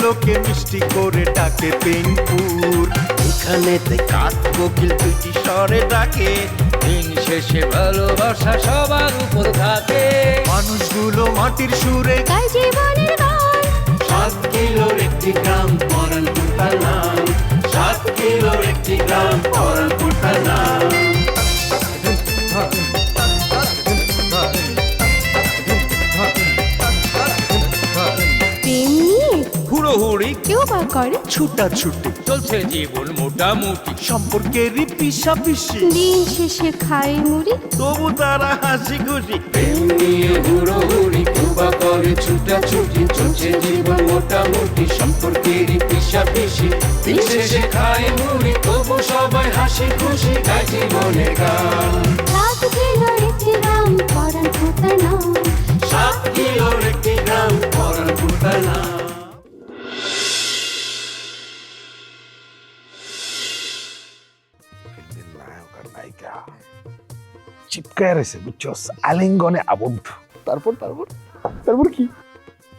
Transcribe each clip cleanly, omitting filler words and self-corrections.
লোকে মিষ্টি করে ডাকে পেনপুর। এখানেতে কাক কোকিল দুইটি স্বরে ডাকে, দিন শেষে ভালোবাসা সবার উপর থাকে। মানুষগুলো মাটির সুরে গাই জীবনের গান। 7 কিলোর একটি গ্রাম পরানপুর তার নাম, 7 কিলোর একটি গ্রাম পরানপুর তার নাম। প্রেম নিয়ে হুড়োহুড়ি কেউ বা করে ছুটাছুটি, চলছে জীবন মোটামুটি, সম্পর্কেরই পিছাপিছি, দিন শেষে খায় মুড়ি। তবু তারা হাসি খুশি। প্রেম নিয়ে হুড়োহুড়ি কেউ বা করে ছুটাছুটি, চলছে জীবন মোটামুটি, সম্পর্কেরই পিছাপিছি, দিন শেষে খায় মুড়ি, তবু সবাই হাসি খুশি গায় জীবনের গান। 7 কিলোর একটি গ্রাম পরানপুর তার নাম। 7 কিলোর একটি গ্রাম পরানপুর তার নাম। চিপকায় রয়েছে বুঝছস, আলিঙ্গনে আবদ্ধ। তারপর তারপর তারপর কি?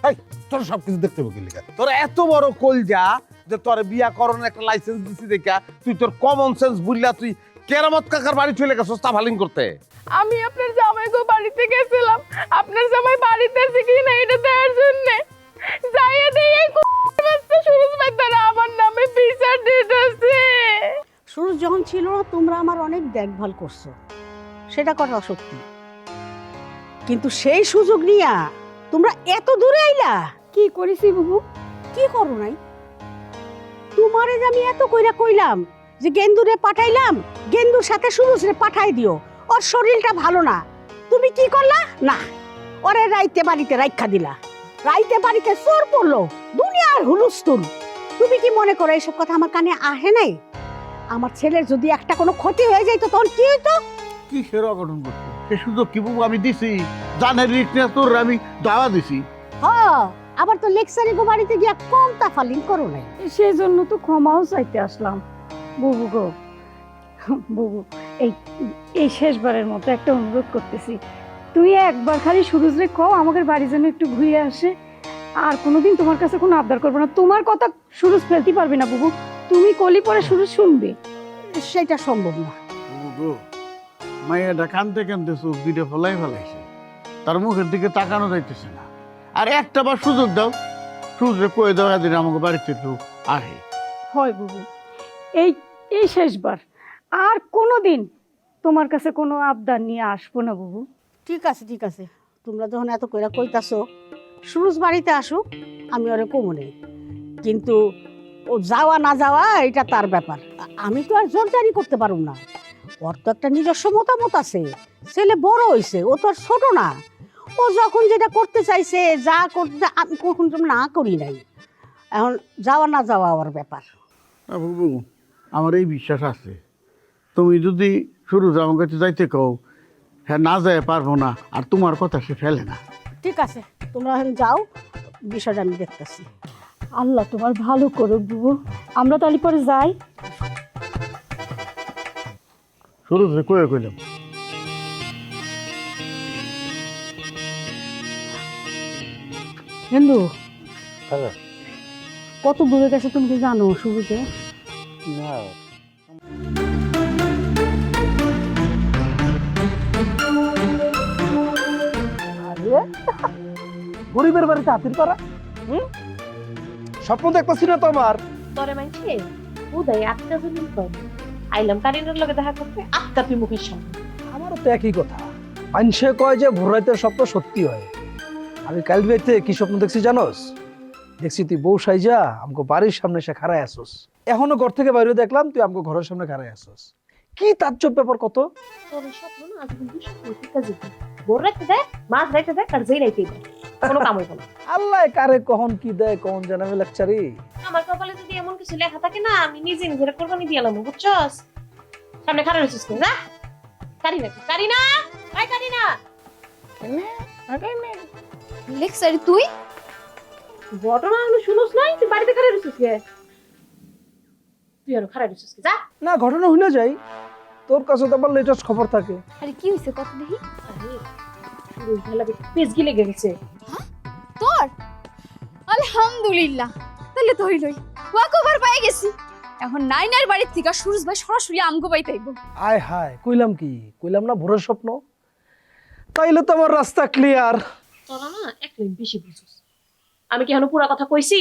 এই তোর সবকিছু দেখতে হবে কি? তোর এত বড় কলজা যে তোর বিয়া করানোর একটা লাইসেন্স দিছি দেখা তুই তোর কমন সেন্স বুঝলা তুই কেরামত কাকার বাড়ি চলে গেছস তাফালিং করতে। আমি আপনার জামাইগো বাড়িতে গেছিলাম, আপনার জামাই বাড়িতে আছে কি না এটা দেখার জন্য। যাইয়ে দেই এই বাচ্চা সুরজ মেদারা আমার নামে বিচার দিতেছে। সুরজ যখন ছিল না তোমরা আমার অনেক দেখভাল করছো, সেটা কথা সত্যি, কিন্তু সেই সুযোগ নিয়া তোমরা এত দূরে আইলা। কি করেছি বুবু? কি করো নাই? তোমারে যে আমি এত কইরা কইলাম যে গেন্দুরে পাঠাইলাম, গেন্দুর সাথে সুরজরে পাঠাই দিও, ওর শরীরটা ভালো না। তুমি কি করলা? না, ওরে রাইতে বাড়িতে রাইখা দিলা। রাইতে বাড়িতে চোর পড়লো, দুনিয়ার হুলুস্থুল। তুমি কি মনে করো এইসব কথা আমার কানে আহে নাই? আমার ছেলের যদি একটা কোনো ক্ষতি হয়ে যাইতো তখন কি হইতো? কি সেরা অঘটন করছে সে সুযোগ কি বুবু আমি দিছি, জানের রিকনেস তোর আমি দাওয়া দিছি। হ্যাঁ, আবার তো লেকচারে গো বাড়িতে গিয়া কম তাফালিং করো নাই। সেই জন্য তো ক্ষমাও চাইতে আসলাম বুবু গো। বুবু, এই এই শেষবারের মতো একটা অনুরোধ করতেছি, তুই একবার খালি সুরজরে কও আমাদের বাড়ি যেন একটু ঘুরে আসে। আর কোনোদিন তোমার কাছে কোনো আবদার করবো না, তোমার কথা সুরজ ফেলতে পারবি না বুবু। তুমি কলি পরে সুরজ শুনবে। সেটা সম্ভব না। বুবু মাইয়াটা কানতে কানতে চোখ দুইটা ফলাই ফেলাইছে, তার মুখের দিকে তাকানো যাইতেছে না। আর একটা বার সুযোগ দাও, সুযোগ কয়ে দাও এদিন আমাকে বাড়িতে একটু আহে। হয় বুবু, এই এই শেষবার, আর কোনোদিন তোমার কাছে কোনো আবদার নিয়ে আসবো না বুবু। ঠিক আছে ঠিক আছে, তোমরা যখন এত কইরা কইতাছো সুরজ বাড়িতে আসুক, আমি ওরে কমনে। কিন্তু ও যাওয়া না যাওয়া এটা তার ব্যাপার, আমি তো আর জোরজারি করতে পারুম না। ওর তো একটা নিজস্ব মতামত আছে, ছেলে বড় হইছে, ও তো আর ছোট না। ও যখন যেটা করতে চাইছে, যা করতে আমি কখন তো না করি নাই। এখন যাওয়া না যাওয়া ওর ব্যাপার। না বুবু, আমার এই বিশ্বাস আছে তুমি যদি শুরু আমার কাছে যাইতে কও, হ্যাঁ না যায় পারবো না, আর তোমার কথা সে ফেলে না। ঠিক আছে, তোমরা এখন যাও, বিষয়টা আমি দেখতেছি। আল্লাহ তোমার ভালো করুক বুবু, আমরা তাহলে পরে যাই। শুরু কয়ে কইলাম হিন্দু কত দূরে গেছে তুমি কি জানো? শুরুতে গরিবের বাড়িতে হাতির পাড়া, স্বপ্ন দেখতেছি না তো আমার। তোরে মাইছে উদয় আটটা দিন পর আইলাম কারিনার লগে দেখা করতে, আটটা তুই মুখের সামনে। আমারও তো একই কথা, মানুষে কয় যে ভোর রাতের স্বপ্ন সত্যি হয়। আমি কাল রাতে কি স্বপ্ন দেখছি জানোস? দেখছি তুই বউ সাইজা আমাকে বাড়ির সামনে এসে খাড়াই আসোস। এখনো ঘর থেকে বাইরে দেখলাম তুই আমাকে ঘরের সামনে খাড়াই আসোস। কি তাজ্জব ব্যাপার কত! তোর স্বপ্ন না আজ কিন্তু স্বপ্ন ঠিক কাজ দিবি। ভোর রাতে দেয়, মাঝ রাতে দেয়, আর যেই রাতে দেয়, কোনো কাম হইব না। আল্লাহ কারে কখন কি দেয় কখন জানাবে লেকচারি। আমার কপালে যদি এমন কিছু লেখা থাকে না, আমি নিজে নিজের কোরবানি দিয়ে এলাম, বুঝছস? সামনে খাড়া রইছিস কেন? যা কারিনা, কারিনা, আই কারিনা। লেকচার তুই ঘটনা হলো শুনোস নাই, তুই বাড়িতে খাড়া রইছিস কে? তুই আর খাড়া রইছিস কে? যা। না ঘটনা হইলে যাই, তোর কাছে তো আবার লেটেস্ট খবর থাকে। আরে কি হইছে কত দেখি? আরে শুরু হলা পেজ গিলে গেছে। তোর আলহামদুলিল্লাহ তাহলে তো হইলই ওয়াকওভার পাই গেছি এখন নাইনার বাড়ির থেকে সুরজ ভাই সরাসরি আমগো বাড়িতে আইবো আয় হায় কইলাম কি কইলাম না ভোরের স্বপ্ন তাইলে তো আমার রাস্তা ক্লিয়ার তোরা না এক মিনিট বেশি বুঝছিস আমি কি এখন পুরা কথা কইছি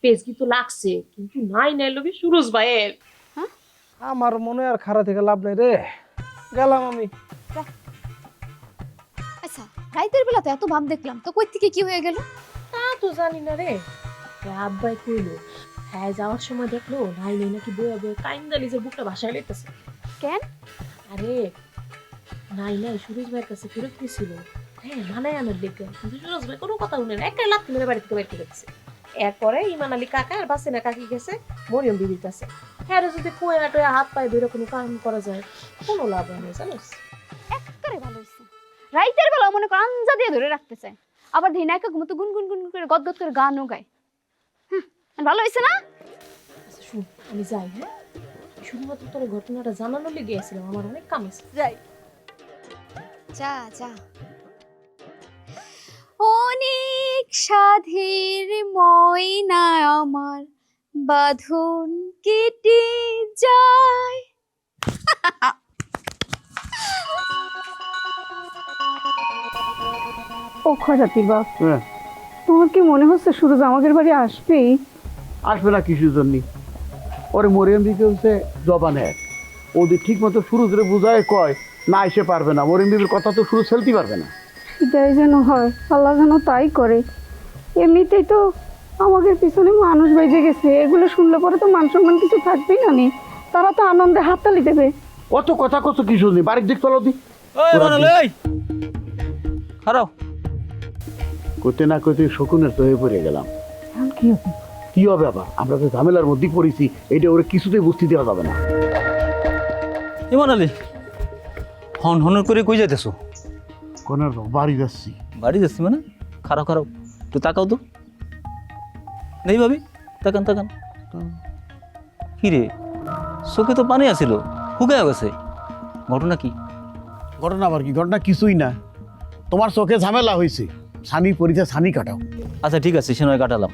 পেজ কিন্তু লাগছে কিন্তু নাই লবি সুরজ ভাইয়ের আমার মনে আর খারাপ থেকে লাভ নাই রে গেলাম আমি আচ্ছা রাইতের বেলা তো এত ভাব দেখলাম তো কই থেকে কি হয়ে গেল তা তো জানি না রে আব্বাই কইলো হ্যাঁ যাওয়ার সময় দেখলো নাই নাকি বইয়া বইয়া কাইন্দা নিজের বুকটা ভাসায় লইতেছে কেন আরে নাই সুরজ ভাইয়ের কাছে ফেরত গেছিল হ্যাঁ মানায় আনার লেগে কিন্তু সুরজ ভাই কোনো কথা শুনে না একটা লাথি মেরে বাড়ি থেকে বের করে দিচ্ছে এরপরে ইমান আলী কাকা আর বাসিনা কাকি গেছে মরিয়ম বিবির কাছে হ্যাঁ যদি কোয়া টোয়া হাত পায়ে ধরে কোনো কাম করা যায় কোনো লাভ হয় না জানিস একবারে ভালো হইছে রাইতের বেলা মনে কর আঞ্জা দিয়ে ধরে রাখতে চায় আবার ধিনায়কা মতো গুনগুন গুনগুন করে গদগদ করে গানও গায় ভালো হইছে না আচ্ছা শুন আমি যাই হ্যাঁ শুধুমাত্র তোর ঘটনাটা জানানোর লেগে গেছিলাম আমার অনেক কাম আছে যাই যা যা অনেক সাধের ময়না আমার বাঁধন কেটে যায় ও খরাতির বাপ তোমার কি মনে হচ্ছে সুরজ আমাদের বাড়ি আসবেই? আসবে না কিছুর জন্য ওরে মরিয়ম দিকে হচ্ছে জবান এক ওদের ঠিক মতো সুরজরে বুঝায় কয় না এসে পারবে না মরিয়ম বিবির কথা তো সুরজ ফেলতে পারবে না সেটাই যেন হয়, আল্লাহ যেন তাই করে। এমনিতেই তো আমাদের পিছনে মানুষ বেজে গেছে, এগুলো শুনলে পরে তো মান সম্মান কিছু থাকবেই না নি, তারা তো আনন্দে হাততালি দেবে। অত কথা কত কি শুনি বাড়ির দিক চলো দি খারাপ করতে না করতে শকুনের তো হয়ে পড়ে গেলাম। কি হবে? কি হবে আবার? আমরা তো ঝামেলার মধ্যে পড়েছি, এটা ওরা কিছুতেই বুঝতে দেওয়া যাবে না। ইমান আলী হন হন করে কই যাইতেছো? কোনার বাড়ি যাচ্ছি। বাড়ি যাচ্ছি মানে? খারাপ খারাপ একটু তাকাও তো। নেই ভাবি, তাকান তাকান। কি রে, চোখে তো পানি আছিল, শুকায় গেছে, ঘটনা কি? ঘটনা আবার কি? ঘটনা কিছুই না, তোমার চোখে ঝামেলা হয়েছে, ছানি পরিচয় ছানি কাটাও। আচ্ছা ঠিক আছে, সে নয় কাটালাম।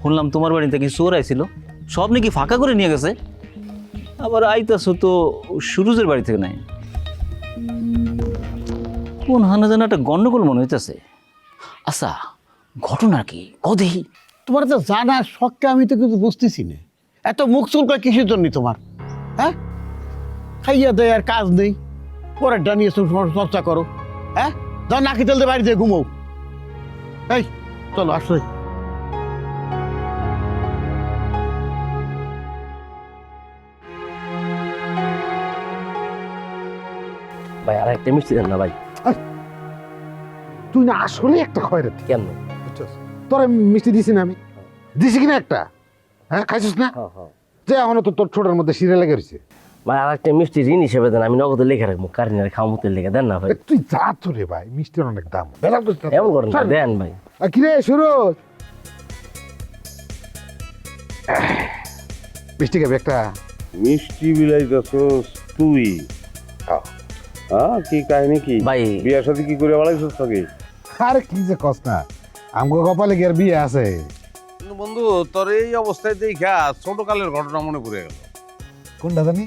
শুনলাম তোমার বাড়িতে কি চোর আইছিল, সব নাকি ফাঁকা করে নিয়ে গেছে। আবার আইতাছো তো সুরুজের বাড়ি থেকে নাই, কোন হানা যেন একটা গন্ডগোল মনে হইতেছে। আচ্ছা ঘটনা কি কদেহি? তোমার তো জানা শখকে আমি তো কিছু বুঝতেছি না, এত মুখ চুলকা কিসের জন্য তোমার? হ্যাঁ, খাইয়া দেয় আর কাজ নেই, পরের ডানিয়ে চর্চা করো। হ্যাঁ, যাও নাকি তেলতে বাড়িতে ঘুমো। এই চলো আসো। ভাই আর একটা মিষ্টি দেন না ভাই। তুই না আসলে একটা খয়রাতি। কেন? তোর মিষ্টি দিছি না আমি? দিছি কিনা একটা? হ্যাঁ, খাইছিস না? যে এখনো তো তোর ছোটার মধ্যে শিরে লেগে রয়েছে। ভাই আর একটা মিষ্টি ঋণ হিসেবে দেন, আমি নগদে লিখে রাখবো, কারিনার খাওয়া মতো লিখে দেন না ভাই। তুই যা তো রে ভাই, মিষ্টির অনেক দাম। এমন করেন না, দেন ভাই। কিরে সুরজ, মিষ্টি খাবি একটা? মিষ্টি বিলাইতেছস তুই? কি কাহিনী কি ভাই? বিয়ার সাথে কি করে বাড়াইছস নাকি? আরে কি যে কস না, আমগো কপালে কি আর বিয়ে আছে? বন্ধু তোর এই অবস্থায় দেখা ছোট কালের ঘটনা মনে পড়ে গেল। কোনটা জানি?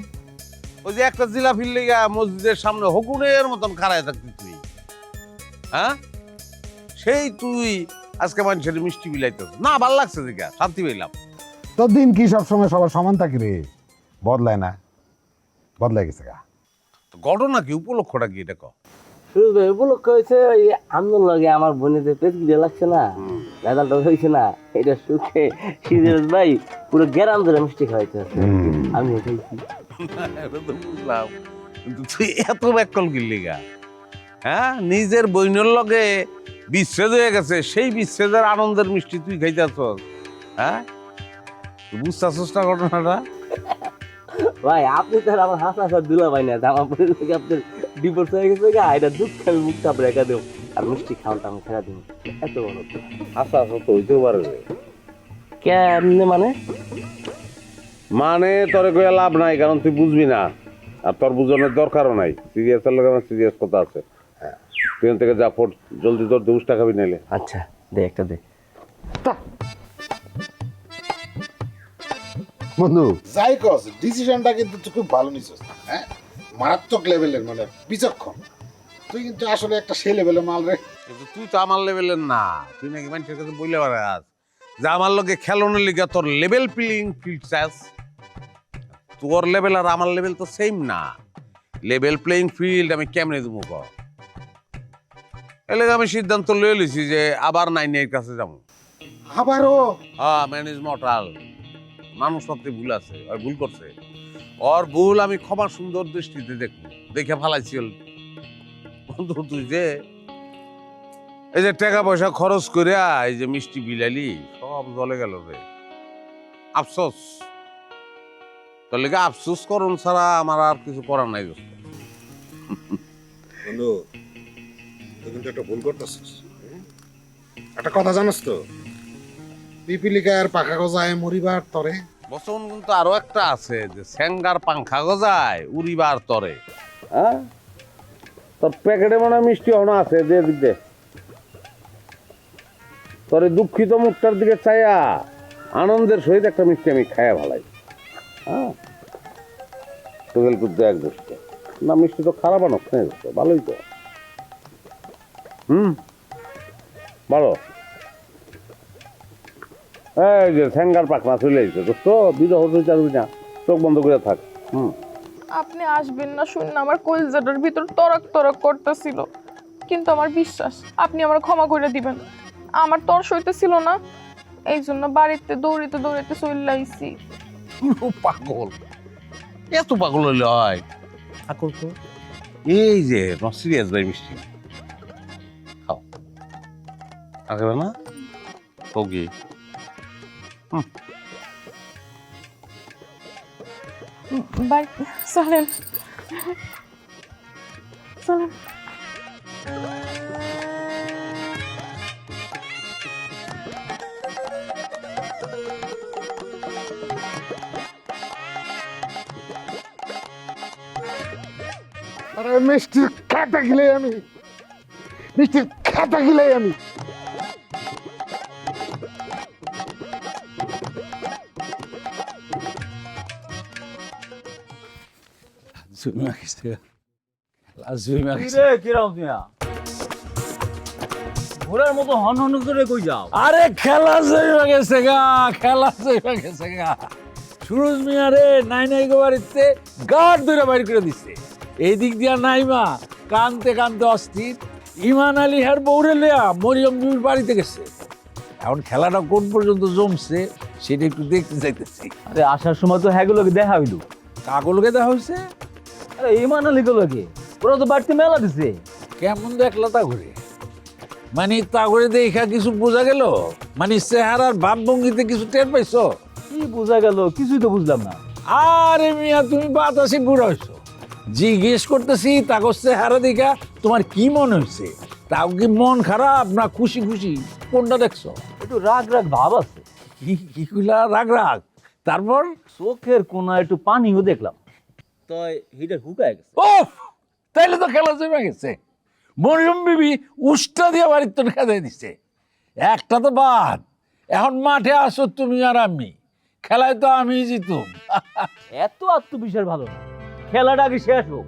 ওই যে একটা জিলাপির লেগা মসজিদের সামনে হকুনের মতন খাড়ায় থাকতি তুই, হ্যাঁ? সেই তুই আজকে মানুষের মিষ্টি বিলাইতেছ না, ভাল লাগছে দেখা, শান্তি পেলাম। তোর দিন কি সবসময় সবার সমান থাকি রে? বদলায় না, বদলাই গেছে গা। ঘটনা কি, উপলক্ষটা কি এটা কও? সুরজ ভাই উপলক্ষ হয়েছে ওই আমদন লাগে আমার বোনেদের পেট গিয়ে লাগছে না, রেজাল্ট হয়েছে না, এটা সুখে সিরিয়াস ভাই পুরো গ্রাম ধরে মিষ্টি খাওয়াইতে আছে। আমি বুঝলাম, কিন্তু তুই এত ব্যাকল গিল্লি গা, হ্যাঁ? নিজের বইনের লগে বিচ্ছেদ হয়ে গেছে, সেই বিচ্ছেদের আনন্দের মিষ্টি তুই খাইতেছ, হ্যাঁ? তুই বুঝতেছস না ঘটনাটা? ভাই আপনি তো আমার হাসা দুলা ভাই না, আমার বোনের থেকে আপনার ডিভোর্স হয়ে গেছে গা, এটা দুঃখ আমি মুখটা রেখা দেব আর মিষ্টি খাওয়াটা আমি ছেড়া দিব। এত বড় হাসা তো হইতেও পারে। কেমনে মানে? মানে তোরে কইয়া লাভ নাই, কারণ তুই বুঝবি না, আর তোর বুঝানোর দরকারও নাই। সিরিয়াসের লোক আমার সিরিয়াস কথা আছে। তুই থেকে যা ফোট জলদি, তোর 2 টাকা খাবি নাইলে। আচ্ছা দে একটা দে। বন্ধু যাই কস ডিসিশনটা কিন্তু তুই খুব ভালো নিছিস, হ্যাঁ মারাত্মক লেভেলের, মানে বিচক্ষণ। তুই কিন্তু আসলে একটা সেই লেভেলের মাল রে। কিন্তু তুই তো আমার লেভেলের না, তুই নাকি মানুষের কাছে বইলে বেড়াস যে আমার লগে খেলানোর লিগে তোর লেভেল প্লেইং ফিল্ড চাস। তোর লেভেল আর আমার লেভেল তো সেম না। লেভেল প্লেইং ফিল্ড আমি কেমনে দেবো ক? এলাকা আমি সিদ্ধান্ত লয়ে লিছি যে আবার 9 এর কাছে যাবো। আবারও? হ্যাঁ, ম্যান ইজ মর্টাল। মানুষ সত্যি ভুল আছে, আর ভুল করছে। ওর ভুল আমি ক্ষমা সুন্দর দৃষ্টিতে দেখবো, দেখে ফালাইছি। বন্ধু তুই যে এই যে টাকা পয়সা খরচ করে এই যে মিষ্টি বিলালি সব জলে গেল রে। আফসোস, তোর লেগে আফসোস করুন ছাড়া আমার আর কিছু করার নাই। বন্ধু তুই কিন্তু একটা ভুল করতেছিস। একটা কথা জানোস তো, পিপিলিকার পাখা গজায় মরিবার তরে। বচন কিন্তু আরো একটা আছে যে স্যাঙ্গার পাংখা গজায় উড়িবার তরে। হ্যাঁ, তোর প্যাকেটে মনে হয় মিষ্টি হনো আছে, দে দিক দে। তোর এই দুঃখিত মুখটার দিকে চাইয়া আনন্দের সহিত একটা মিষ্টি আমি খাইয়া ভালাই। হ্যাঁ, তোগেল কুদ্দে এক দোষ না, মিষ্টি তো খারাপ আনো, ভালোই তো। ভালো। এই যে স্যাঙ্গার পাখনা চলে এসেছে দোস্ত, বিরহ চারবি না, চোখ বন্ধ করে থাক। আপনি আসবেন না শুন, আমার কলজাটার ভিতর তরক তরক করতেছিল, কিন্তু আমার বিশ্বাস আপনি আমার ক্ষমা করে দিবেন। আমার তর সইতেছিল না, এই জন্য বাড়িতে দৌড়িতে দৌড়িতে চলে আইছি। পাগল, এত পাগল হইলে হয়? পাগল তো এই যে সিরিয়াস ভাই মিষ্টি খাও। আসবে না তো কি? চলেন চলেন। আরে মিষ্টি খেতে গেলে আমি, মিষ্টি খেতে গেলে আমি। ঘোড়ার মতো হন হন করে কই যাও? আরে খেলা জয়বা গেছে গা, খেলা জয়বা গেছে গা। সুরজ মিয়া রে নাই নাই গো বাড়িতে গাড় ধরে বাইর করে দিচ্ছে। এই দিক দিয়া নাইমা কানতে কানতে অস্থির। ইমান আলী হার বৌরে লিয়া মরিয়ম বিবির বাড়িতে গেছে। এখন খেলাটা কোন পর্যন্ত জমছে সেটা একটু দেখতে চাইতেছি। আরে আসার সময় তো হ্যাগুলোকে দেখা হইলো। কাগলকে দেখা হয়েছে? আরে ইমান আলী গুলোকে, ওরা তো বাড়িতে মেলা দিছে। কেমন দেখলা তা করে? মানে তা করে দেখা কিছু বোঝা গেল? মানে চেহারার ভাব ভঙ্গিতে কিছু টের পাইছো? কি বোঝা গেল কিছুই তো বুঝলাম না। আরে মিয়া তুমি বাতাসে বুড়া হইছো। জিজ্ঞেস করতেছি তাগো চেহারা দেখা তোমার কি মনে হয়েছে? তাও কি মন খারাপ না খুশি খুশি, কোনটা দেখছো? একটু রাগ রাগ ভাব আছে। কি কইলা রাগ রাগ? তারপর চোখের কোনায় একটু পানিও দেখলাম, তো হিটা হুকায় গেছে। ও তাইলে তো খেলা জমে গেছে। মরিয়ম বিবি উষ্টা দিয়ে বাড়ির তো খেদাই দিছে। একটা তো বাদ, এখন মাঠে আসো তুমি আর আমি, খেলায় তো আমি জিতুম। এত আত্মবিশ্বাস ভালো না, খেলাটা আগে শেষ হোক।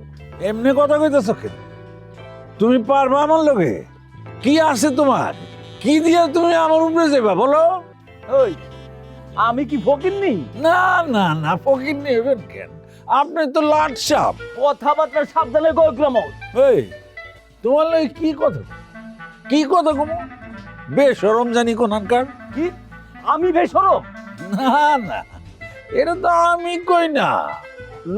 এমনি কথা কইতেছো কেন? তুমি পারবা আমার লগে? কি আছে তোমার? কি দিয়ে তুমি আমার উপরে যাবা বলো? ওই আমি কি ফকির নেই? না না না, ফকির নেবেন কেন? আপনি তো লাট সাপ। কথাবার্তা সাবধানে কইলাম। এই তোমার লাগে কি কথা, কি কথা কম? বেশরম জানি কোনখানকার। কি আমি বেশরম? না না, এটা তো আমি কই না,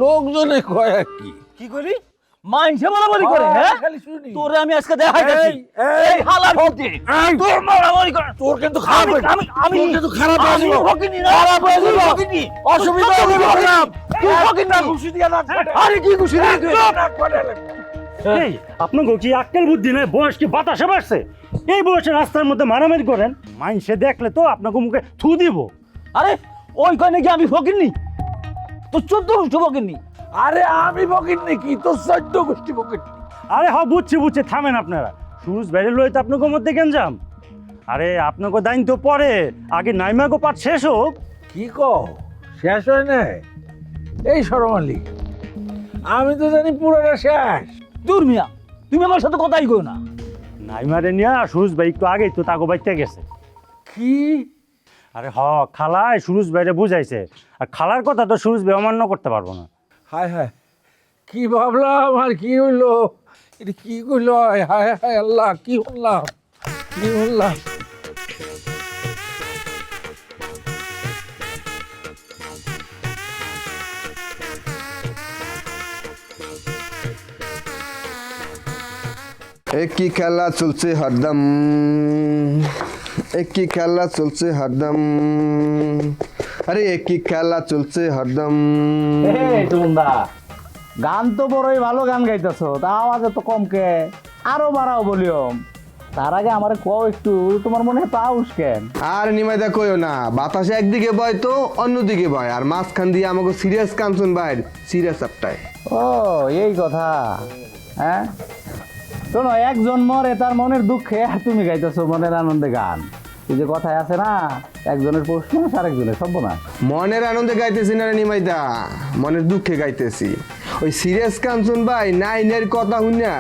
লোকজনে কয় আর কি। কি করি মাইনসে মারামারি করে? হ্যাঁ খালি শুনি। তোরে আমি আজকে দেখাইতেছি। এই হালার পুতি তোর মারামারি করে, তোর কিন্তু খারাপ হয়ে আমি কিন্তু খারাপ হয়ে যাবে। ফকিনি না, খারাপ হয়ে যাবে। ফকিনি অসুবিধা হবে খারাপ। তুই ফকিনি না, খুশি দিয়া না। আরে কি খুশি না তুই? এই আপনাকে কি আক্কেল বুদ্ধি নেই? বয়স কি বাতাসে বাড়ছে? এই বয়সে রাস্তার মধ্যে মারামারি করেন, মাইনসে দেখলে তো আপনাকে মুখে থু দিব। আরে ওই কয় নাকি আমি ফকিনি? তো 14 গোষ্ঠী ফকিনি। আরে আমি ফকির নাকি? তো 14 গোষ্ঠী ফকির। আরে হ্যাঁ বুঝছি বুঝছি, থামেন আপনারা। সুরজ বাইরে লই তো আপনাকে মধ্যে কেন যাম? আরে আপনাকে দাইন তো পরে, আগে নাইমাগো পাঠ শেষ হোক। কি কও শেষ হয় না এই শরমালি, আমি তো জানি পুরোটা শেষ। দূর মিয়া, তুমি আমার সাথে কথাই কই না। নাইমারে নিয়া সুরজ ভাই একটু আগেই তো তাগো বাইতে গেছে। কি? আরে খালায় সুরজ ভাইরে বুঝাইছে, আর খালার কথা তো সুরজ ভাই অমান্য করতে পারবো না। হায় হায়, কি ভাবলাম আর কি হইলো, এটা কি করলো? হায় হায় আল্লাহ, কি বললাম, কি বললাম। একই খেলা চলছে হরদম, একই খেলা চলছে হরদম, আরে একই খেলা চলছে হরদম। টুমদা, গান তো বড়ই ভালো গান গাইতেছো, তা আওয়াজে তো কমকে, আরো বাড়াও ভলিউম। তার আগে আমার কও একটু, তোমার মনে হয় পাউস কেন? আর নিমাইদা কইও না, বাতাসে একদিকে বয় তো অন্যদিকে বয়, আর মাঝখান দিয়ে আমাকে সিরিয়াস কাঞ্চন বাইর, সিরিয়াস আপটায়। ও এই কথা, হ্যাঁ শোনো, একজন মরে তার মনের দুঃখে, আর তুমি গাইতেছো মনের আনন্দে গান। এই যে কথায় আছে না, একজনের প্রশ্ন আর একজনের সর্বনাশ। মনের আনন্দে গাইতেছি না রে নিমাইদা, মনের দুঃখে গাইতেছি। ওই সিরিয়াস কাঞ্চন ভাই নাইনের কথা শুনিয়া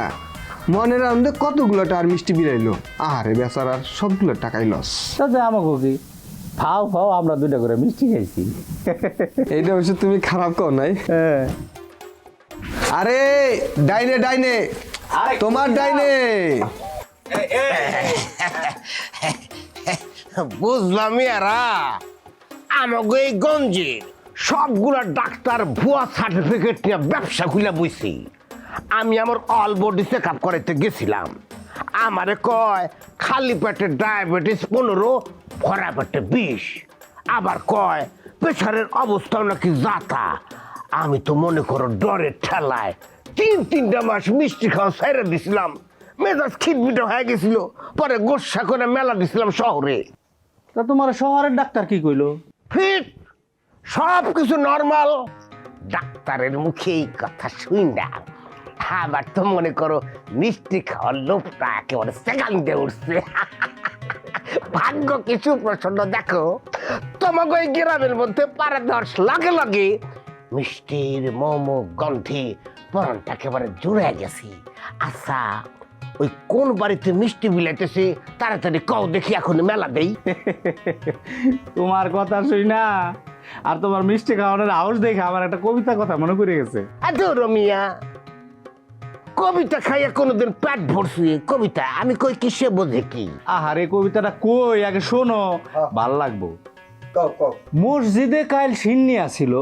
মনের আনন্দে কতগুলো টাকার মিষ্টি বিলাইলো, আরে বেচারার সবগুলো টাকাই লস। তাতে আমাকে কি ফাও ফাও আমরা দুইটা করে মিষ্টি খাইছি। এইটা অবশ্য তুমি খারাপ কর নাই। আরে ডাইনে ডাইনে, তোমার ডাইনে। বুঝলাম এরা আমাকে এই গঞ্জের সবগুলা ডাক্তার ভুয়া সার্টিফিকেট নিয়ে ব্যবসা খুলে বইছি। আমি আমার অল বডি চেক আপ করাইতে গেছিলাম, আমারে কয় খালি পেটে ডায়াবেটিস 15, ভরা পেটে 20, আবার কয় প্রেশারের অবস্থাও নাকি জাতা। আমি তো মনে করো ডরের ঠেলায় 3-3টা মাস মিষ্টি খাওয়া ছেড়ে দিছিলাম, মেজাজ খিটমিটে হয়ে গেছিল। পরে গোসা করে মেলা দিছিলাম শহরে। তা তোমার শহরের ডাক্তার কি কইলো? ফিট, সব কিছু নর্মাল। ডাক্তারের মুখে এই কথা শুই না, আবার তো মনে করো মিষ্টি খাওয়ার লোভটা একেবারে সেখান দিয়ে উঠছে। ভাগ্য কিছু প্রচন্ড, দেখো তোমাকে ওই গ্রামের মধ্যে পাড়া 10 লাগে লাগে মিষ্টির মোমো গন্ধে পরনটা একেবারে জুড়ে গেছি। আচ্ছা, ওই কোন বাড়িতে মিষ্টি বিলাইতেছে তাড়াতাড়ি কও দেখি, এখন মেলা দেই। তোমার কথা শুই না আর তোমার মিষ্টি খাওয়ানোর আওয়াজ দেখে আমার একটা কবিতা কথা মনে পড়ে গেছে। রমিয়া, কবিতা খাইয়া কোনোদিন পেট ভরছি? কবিতা আমি কই কি সে বোঝে কি? আহারে কবিতাটা কই আগে শোনো, ভাল লাগবো। মসজিদে কাল সিন্নি আসিল,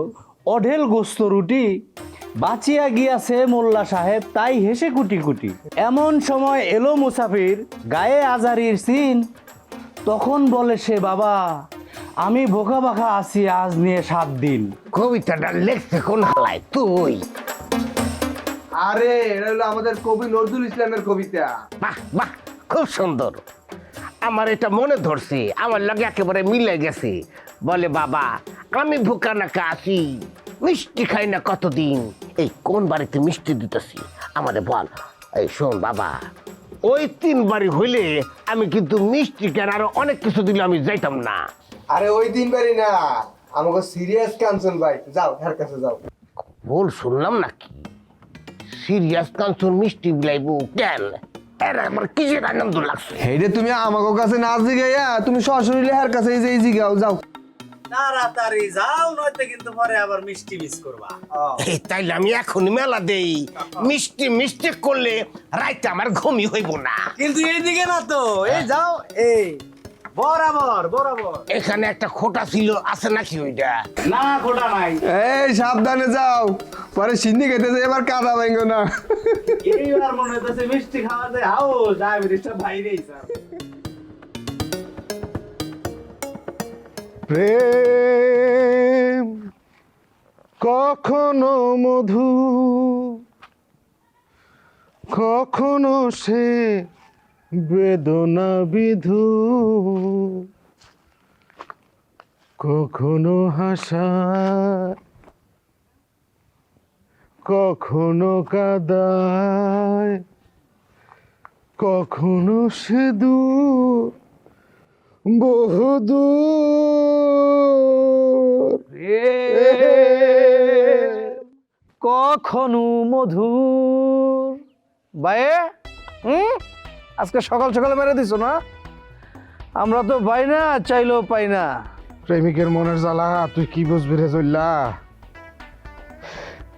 অঢেল গোস্ত রুটি, বাঁচিয়া গিয়াছে মোল্লা সাহেব তাই হেসে কুটি কুটি। এমন সময় এলো মুসাফির, গায়ে আজারির সিন, তখন বলে সে বাবা আমি বোকা বাঁকা আছি আজ নিয়ে 7 দিন। কবিতাটা লেখছে কোন হালায় তুই? আরে এটা হলো আমাদের কবি নজরুল ইসলামের কবিতা। বাহ বাহ, খুব সুন্দর। আমার এটা মনে ধরছে, আমার লাগে একেবারে মিলে গেছে। বলে বাবা আমি ভুকা নাকা আছি, মিষ্টি খাই না কতদিন, এই কোন বাড়িতে মিষ্টি দিতেছি আমাদের বল। এই শোন বাবা, ওই 3 বাড়ি হইলে আমি কিন্তু মিষ্টি কেন আরো অনেক কিছু দিলে আমি যাইতাম না। আরে ওই 3 বাড়ি না, আমাকে সিরিয়াস কাঞ্চন ভাই, যাও এর কাছে যাও। ভুল শুনলাম নাকি? সিরিয়াস কাঞ্চন মিষ্টি বিলাইবো কেন? এরা আমার কিসের আনন্দ লাগছে? এইটা তুমি আমাকে কাছে না জিগাইয়া তুমি সরাসরি হের কাছে এই জিগাও, যাও তাড়াতাড়ি যাও, নয়তো কিন্তু পরে আবার মিষ্টি মিস করবা। এই তাইলে আমি এখন মেলা দেই, মিষ্টি মিষ্টি করলে রাইতে আমার ঘুমই হইব না। কিন্তু এইদিকে না তো, এই যাও, এই বরাবর বরাবর। এখানে একটা খোটা ছিল, আছে নাকি ওইটা? না খোটা নাই। এই সাবধানে যাও, পরে সিন্নি খেতে যাই এবার কাদা ভাঙো না। এইবার মনে হইতেছে মিষ্টি খাওয়া যায়, হাও ডায়াবেটিসটা বাইরেই স্যার। প্রেম কখনো মধু, কখনো সে বেদনা বিধু, কখনো হাসা কখনো কাদায়, কখনো সে দূর বহুদূর। কখনো মধুর বায়ে আজকে সকাল সকালে মেরে দিছো না? আমরা তো পাই না, চাইলেও পাই না। প্রেমিকের মনের জ্বালা তুই কি বুঝবি রে জল্লা?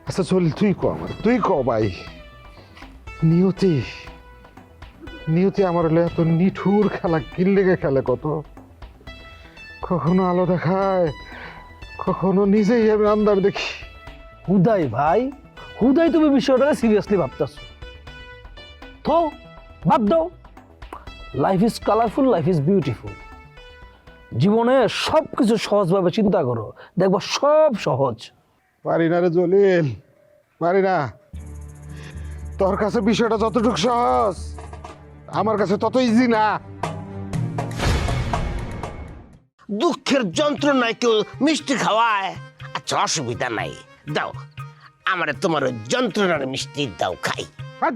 আচ্ছা চল তুই ক আমার, তুই ক ভাই। নিয়তি নিয়তি আমার হলে এত নিঠুর খেলা কিল লেগে খেলে কত, কখনো আলো দেখায়, কখনো নিজেই আমি আন্দার দেখি। হুদাই ভাই, হুদাই তুমি বিষয়টাকে সিরিয়াসলি ভাবতেছো। তো বাদ দাও, life is colourful, life is beautiful. জীবনে সব কিছু সহজভাবে চিন্তা করো, দেখবো সব সহজ। পারি না রে জলিল, পারি না। তোর কাছে বিষয়টা যতটুকু সহজ, আমার কাছে তত ইজি না। দুঃখের যন্ত্রণায় কেউ মিষ্টি খাওয়ায়, আচ্ছা অসুবিধা নাই, দাও আমারে তোমার ওই যন্ত্রণার মিষ্টি দাও, খাই।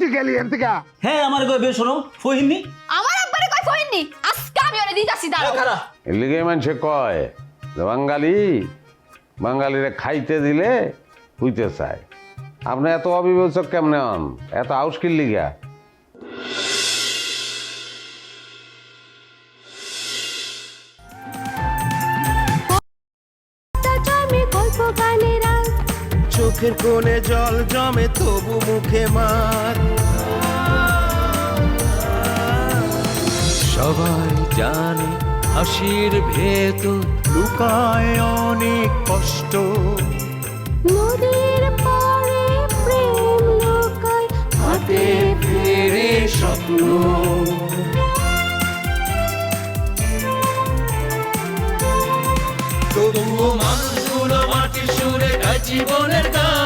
তুই গেলি এন থেকে? হ্যাঁ আমার কই বেশ শোনো ফহিনি, আমার আব্বারে কই ফইনি, আজকে আমি ওরে দিতাছি দাঁড়াও। এর লিগে মানুষে কয় যে বাঙালিরে খাইতে দিলে হইতে চায়। আপনি এত অবিবেচক কেমনে হন? এত আউস্কিল লিগা? চোখের কোণে জল জমে তবু মুখে মার। সবাই জানে হাসির ভেতর লুকায় অনেক কষ্ট। নদীর পাড়ে প্রেম লোকায়, হাতে ফেরে স্বপ্ন। তবুও মানুষগুলো মাটির সুরে গায় জীবনের গান।